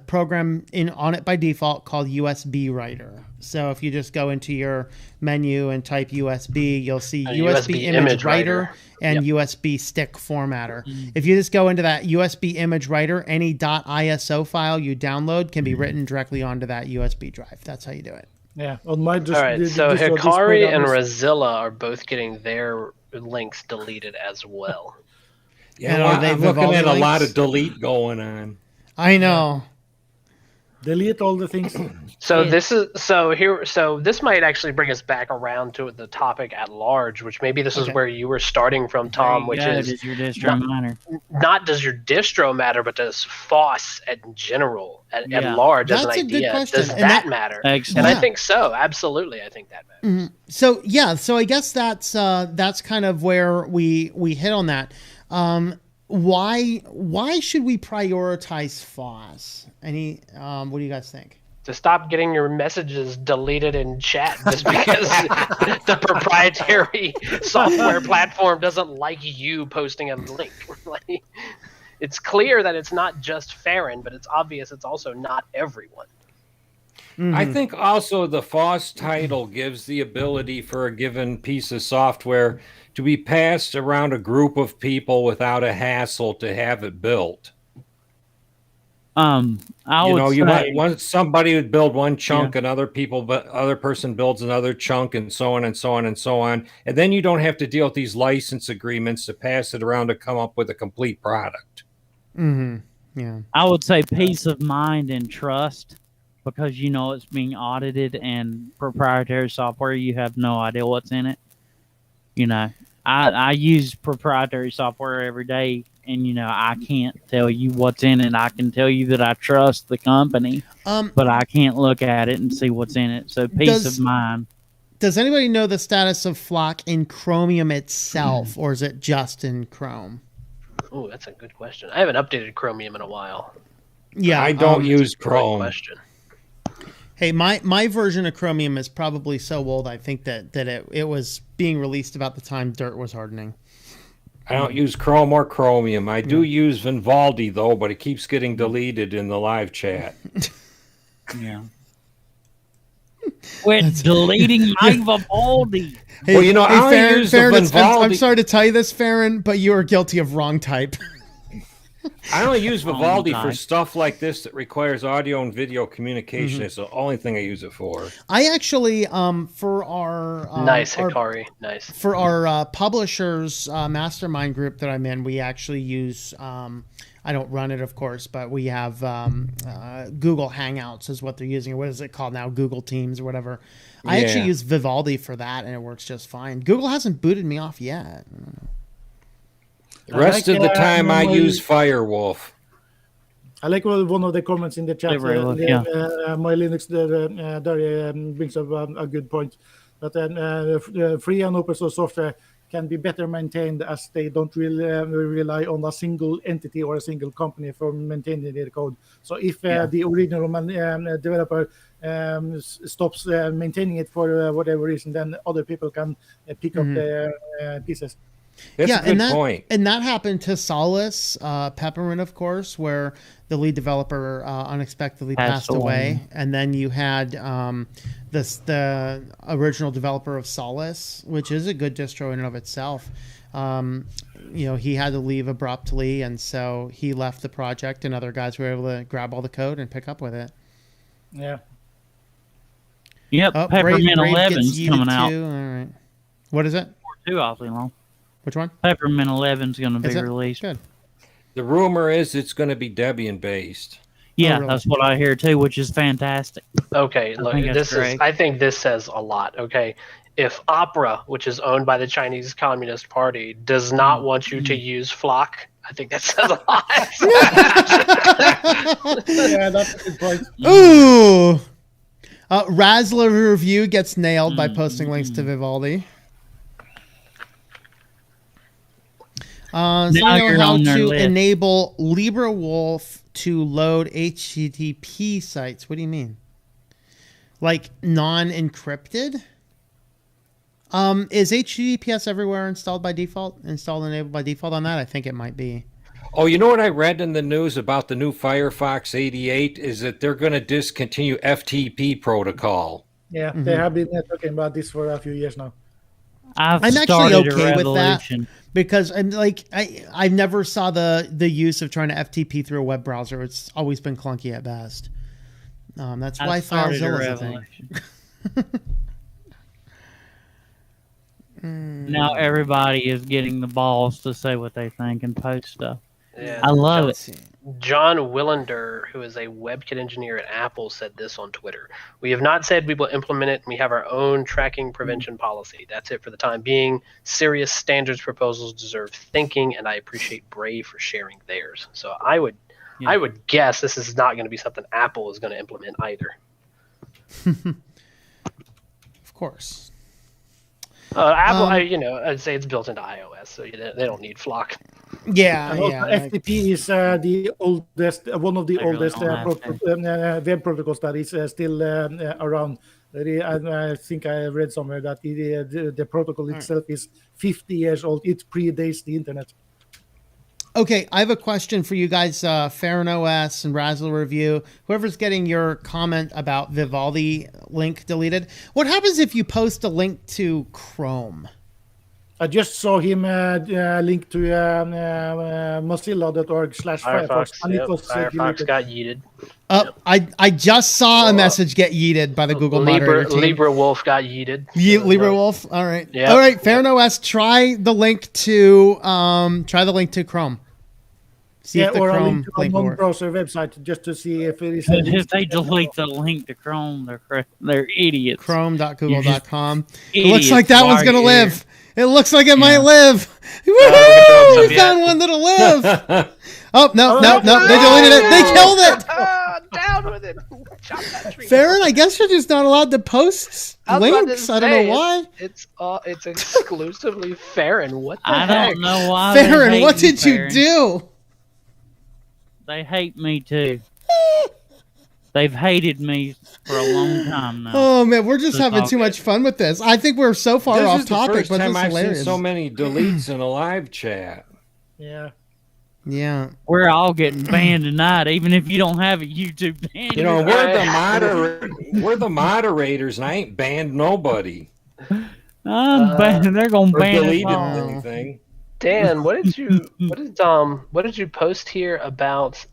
program on it by default called USB Writer. So if you just go into your menu and type USB, you'll see USB image writer and USB stick formatter. If you just go into that USB image writer, any .iso file you download can be written directly onto that USB drive. That's how you do it. Yeah, on my All right, so this Hikari and program is- Razilla are both getting their links deleted as well. Yeah, And well, are they I'm looking Vivaldi at a lot links? of delete going on. I know. delete all the things. So this might actually bring us back around to the topic at large, which maybe this is where you were starting from, Tom, which is does your distro miner. not does your distro matter, but does FOSS in general at large as an That's a good idea. question. Does And that that- matter? Excellent. And I Yeah. think so. Absolutely, I think that matters. So I guess that's kind of where we hit on that. Why should we prioritize FOSS? What do you guys think? To stop getting your messages deleted in chat just because the proprietary software platform doesn't like you posting a link. Like, it's clear that it's not just Farron, but it's obvious it's also not everyone. I think also the FOSS title gives the ability for a given piece of software to be passed around a group of people without a hassle to have it built. You might want somebody would build one chunk and other person builds another chunk and so on and so on and so on. And then you don't have to deal with these license agreements to pass it around to come up with a complete product. Yeah. I would say peace of mind and trust, because it's being audited, and proprietary software, you have no idea what's in it. I use proprietary software every day, and I can't tell you what's in it. I can tell you that I trust the company, but I can't look at it and see what's in it. So peace of mind. Does anybody know the status of Flock in Chromium itself, or is it just in Chrome? Oh, that's a good question. I haven't updated Chromium in a while. Yeah, I don't use Great Chrome. question. Hey, my version of Chromium is probably so old. I think that it was being released about the time Dirt was hardening. I don't use Chrome or Chromium. I do use Vivaldi, though, but it keeps getting deleted in the live chat. Yeah. Quit deleting my Vivaldi. Hey, Well, I only Farron, use the Farron, I'm Vivaldi. sorry to tell you this, Farron, but you are guilty of wrong type. I only use Vivaldi for God. stuff like this that requires audio and video communication. It's the only thing I use it for. I actually, for our Nice, our- Hikari. Nice. for our publishers mastermind group that I'm in, we actually use. I don't run it, of course, but we have Google Hangouts is what they're using. What is it called now? Google Teams or whatever. I actually Yeah. use Vivaldi for that, and it works just fine. Google hasn't booted me off yet. The rest of the time, I my- use Firewolf. I like one of the comments in the chat. Very well, My Linux there brings up a good point. That free and open source software can be better maintained, as they don't really rely on a single entity or a single company for maintaining their code. So if the original developer stops maintaining it for whatever reason, then other people can pick up the pieces. That's a good and point. And that happened to Solace, Peppermint, of course, where the lead developer unexpectedly passed away. And then you had the original developer of Solace, which is a good distro in and of itself. He had to leave abruptly, and so he left the project, and other guys were able to grab all the code and pick up with it. Yeah. Yep, Oh, Peppermint Brave gets 11's yeeted coming out. too. All right. What is it? Too awfully long. Which one? Peppermint 11's going to Is be it? released. Good. The rumor is it's going to be Debian based. Yeah, really? that's what I hear too, which is fantastic. Okay, look, think that's this is. great. I think this says a lot. Okay, if Opera, which is owned by the Chinese Communist Party, does not want you to use Flock, I think that says a lot. Yeah, that's a good point. Ooh. Razzler Review gets nailed by posting links to Vivaldi. So I know you're how on their to list. enable LibreWolf to load HTTP sites. What do you mean? Like non-encrypted? Is HTTPS everywhere installed by default? Installed and enabled by default on that? I think it might be. Oh, you know what I read in the news about the new Firefox 88 is that they're going to discontinue FTP protocol. Yeah, they have been talking about this for a few years now. I'm actually started okay a with that revolution. because I'm like I never saw the use of trying to FTP through a web browser. It's always been clunky at best. That's why I started a FileZilla is a thing. revolution. Now everybody is getting the balls to say what they think and post stuff. Yeah. I love Let's it. see. John Willender, who is a WebKit engineer at Apple, said this on Twitter. We have not said we will implement it. We have our own tracking prevention policy. That's it for the time being. Serious standards proposals deserve thinking, and I appreciate Brave for sharing theirs. So I would guess this is not going to be something Apple is going to implement either. Of course. Apple, I'd say it's built into iOS, so they don't need Flock. Yeah, And also yeah. FTP is the oldest, one of the I really oldest don't have web protocols that is still around. I think I read somewhere that the protocol itself is 50 years old. It predates the internet. Okay, I have a question for you guys, Farron OS and Razzle Review. Whoever's getting your comment about Vivaldi link deleted, what happens if you post a link to Chrome? I just saw him link to mozilla.org/Firefox, and it was Firefox deleted. got yeeted. I just saw a message get yeeted by the Google moderator team. LibreWolf got yeeted. LibreWolf. All right. Yep. All right. Farron OS. Try the link to Chrome. See if the or a Chrome link to a link will work. non-browser website just to see if it is. If they delete the link to Chrome, they're idiots. Chrome.google.com. It Idiots. looks like that one's Why gonna are you- live. It looks like it might live. good Woohoo! job, We found one that'll live. Oh no! They deleted it. They killed it. Down with it. Chop that tree. Farron, I guess you're just not allowed to post I was about to links. I don't know say, why. It's exclusively Farron. What the I heck? don't know why. they Farron, hate what you, did you Farron. do? They hate me too. They've hated me for a long time now. Oh man, we're just That's having all too good. much fun with this. I think we're so far This off is the topic, first but this time is I've hilarious. seen so many deletes in a live chat. Yeah. Yeah. We're all getting banned tonight, even if you don't have a YouTube ban. You know, we're the moderators, and I ain't banned nobody I'm banned. They're gonna or ban us deleted all. anything. Dan, what did you post here about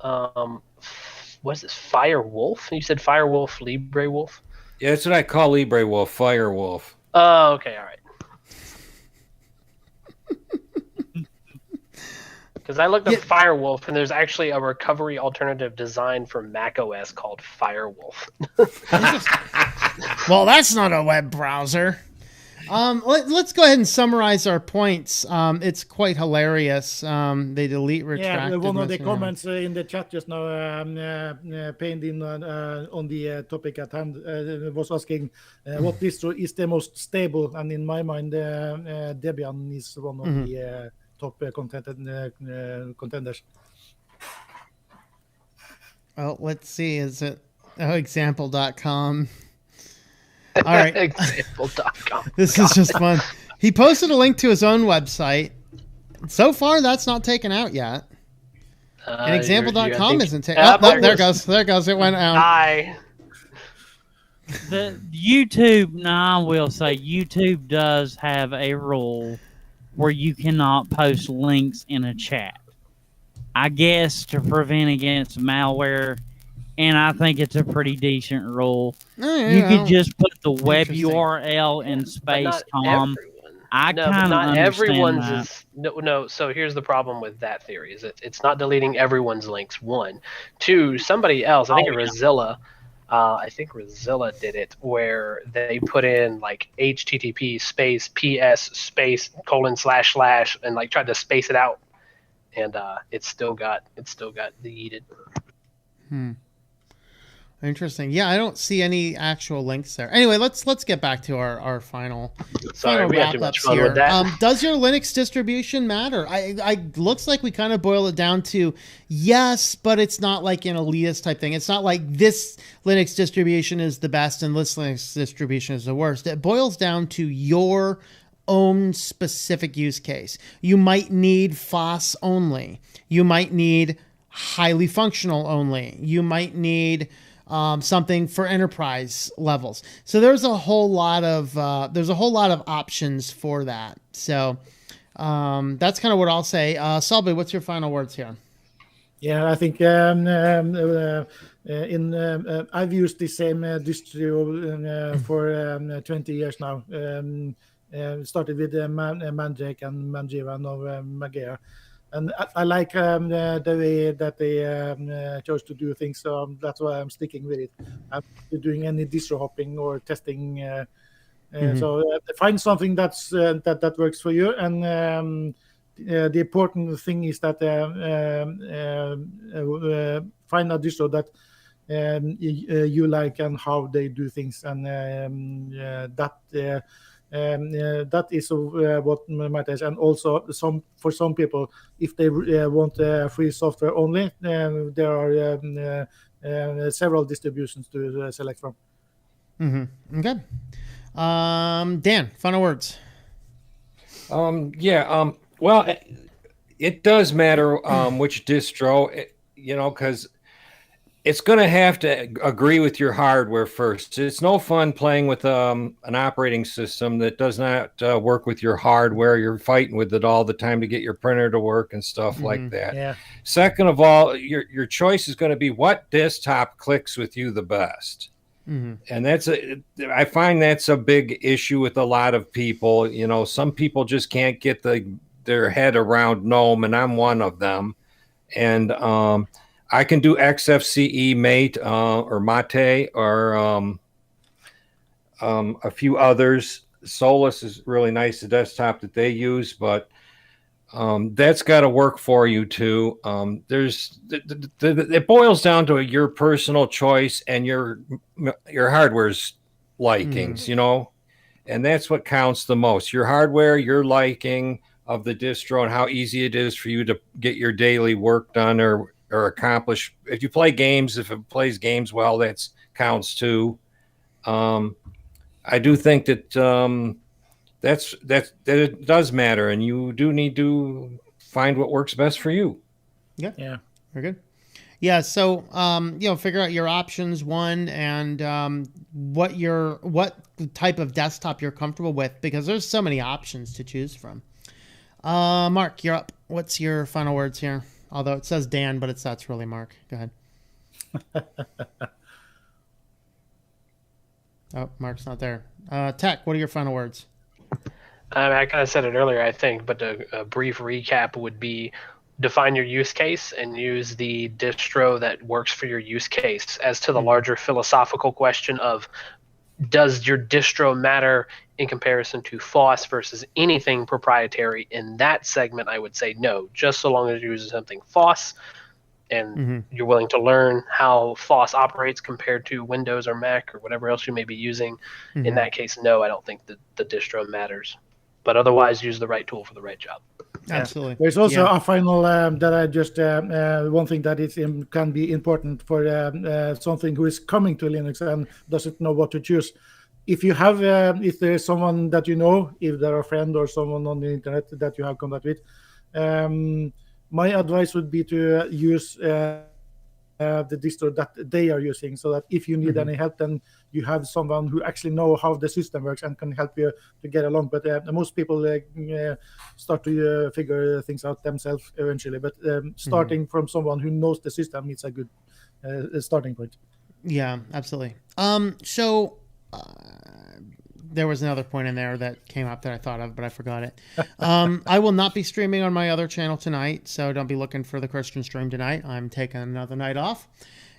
what is this, Firewolf? You said Firewolf, LibreWolf? Yeah, that's what I call LibreWolf, Firewolf. Oh, okay, all right. Because I looked up Firewolf, and there's actually a recovery alternative designed for macOS called Firewolf. Well, that's not a web browser. Let's go ahead and summarize our points. It's quite hilarious. They delete retracted. Yeah, one of the message. comments in the chat just now, pained in on the topic at hand, was asking what distro is the most stable, and in my mind, Debian is one of the top contenders. Well, let's see. Is it example.com? All right. Example.com. This is just fun. He posted a link to his own website. So far, that's not taken out yet. And example.com isn't taken out. Oh, there it goes. There it goes. It went out. Hi. The YouTube, now I will say, YouTube does have a rule where you cannot post links in a chat. I guess to prevent against malware, and I think it's a pretty decent rule. Oh, yeah, You well, could just put the web Interesting. URL in But space not com. everyone. I No, but kind of not understand everyone's that. is no. So here's the problem with that theory: is it's not deleting everyone's links. One, two. Somebody else, I think it was Zilla. I think Rozilla did it, where they put in like HTTP space PS space :/ and like tried to space it out, and it still got deleted. Interesting. Yeah, I don't see any actual links there. Anyway, let's get back to our final Sorry, we had too wrap much ups fun here. with that. Does your Linux distribution matter? I looks like we kind of boil it down to yes, but it's not like an elitist type thing. It's not like this Linux distribution is the best and this Linux distribution is the worst. It boils down to your own specific use case. You might need FOSS only. You might need highly functional only. You might need something for enterprise levels. So there's a whole lot of options for that. So that's kind of what I'll say. Selby, what's your final words here? Yeah, I think I've used the same distro for 20 years now. Started with Mandrake and Manjiva, now Magea. And I like the way that they chose to do things, so that's why I'm sticking with it. I'm not doing any distro hopping or testing. So find something that works for you. And the important thing is that find a distro that you like and how they do things, and that is what matters. And also, for some people, if they want free software only, there are several distributions to select from. Okay. Dan, final words. Well, it does matter which distro, because it's going to have to agree with your hardware first. It's no fun playing with an operating system that does not work with your hardware. You're fighting with it all the time to get your printer to work and stuff like that. Yeah. Second of all, your choice is going to be what desktop clicks with you the best. And I find that's a big issue with a lot of people. Some people just can't get their head around GNOME, and I'm one of them. And I can do XFCE Mate or Mate or a few others. Solus is really nice, the desktop that they use, but that's got to work for you too. It boils down to your personal choice and your hardware's likings, and that's what counts the most. Your hardware, your liking of the distro, and how easy it is for you to get your daily work done or accomplish. If you play games, if it plays games well, that counts too. I do think that that it does matter, and you do need to find what works best for you. Yeah. Very good. Yeah. So, figure out your options, one, and what type of desktop you're comfortable with, because there's so many options to choose from. Mark, you're up. What's your final words here? Although it says Dan, but that's really Mark. Go ahead. Oh, Mark's not there. Tech, what are your final words? I kind of said it earlier, I think, but a brief recap would be define your use case and use the distro that works for your use case. As to the larger philosophical question of does your distro matter in comparison to FOSS versus anything proprietary, in that segment, I would say no, just so long as you're using something FOSS and you're willing to learn how FOSS operates compared to Windows or Mac or whatever else you may be using. In that case, no, I don't think that the distro matters. But otherwise, use the right tool for the right job. Absolutely. There's also a final that I just one thing that is can be important for something who is coming to Linux and doesn't know what to choose. If you have, if there is someone that you know, if they're a friend or someone on the internet that you have contact with, my advice would be to use the distro that they are using, so that if you need any help, then you have someone who actually know how the system works and can help you to get along. But most people start to figure things out themselves eventually. But starting from someone who knows the system is a good starting point. Yeah, absolutely. So there was another point in there that came up that I thought of, but I forgot it. I will not be streaming on my other channel tonight, so don't be looking for the Christian stream tonight. I'm taking another night off.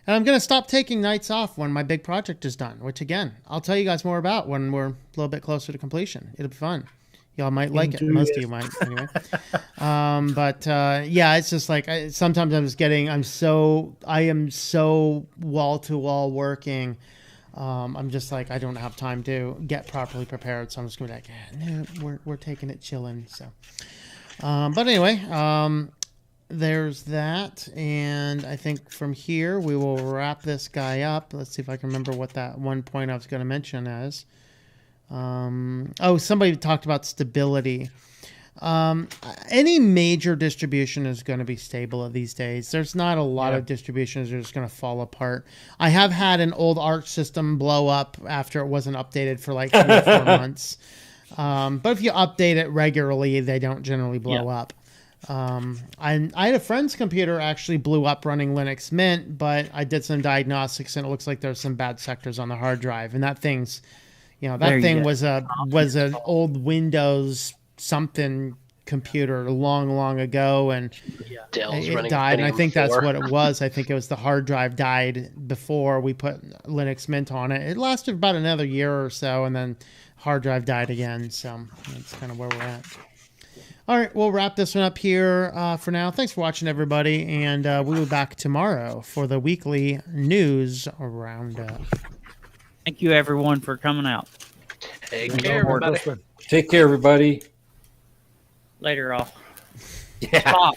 And I'm going to stop taking nights off when my big project is done, which, again, I'll tell you guys more about when we're a little bit closer to completion. It'll be fun. Y'all might like it. Most of you might, anyway. Yeah, it's just like sometimes I am so wall-to-wall working. I'm just like, I don't have time to get properly prepared, so I'm just going to be like, no, we're taking it chilling. So, but anyway, there's that, and I think from here we will wrap this guy up. Let's see if I can remember what that one point I was going to mention is. Somebody talked about stability. Any major distribution is going to be stable these days. There's not a lot of distributions that are just going to fall apart. I have had an old Arch system blow up after it wasn't updated for like 3 or 4 months. But if you update it regularly, they don't generally blow up. I had a friend's computer actually blew up running Linux Mint, but I did some diagnostics and it looks like there's some bad sectors on the hard drive. And that thing's, was an old Windows something computer long ago, and it died. And I think that's what it was. I think it was the hard drive died before we put Linux Mint on it. It lasted about another year or so, and then hard drive died again. So that's kind of where we're at. All right, we'll wrap this one up here for now. Thanks for watching, everybody, and we'll be back tomorrow for the weekly news roundup. Thank you, everyone, for coming out. Take care, everybody. Take care, everybody. Later, all. Yeah. Stop.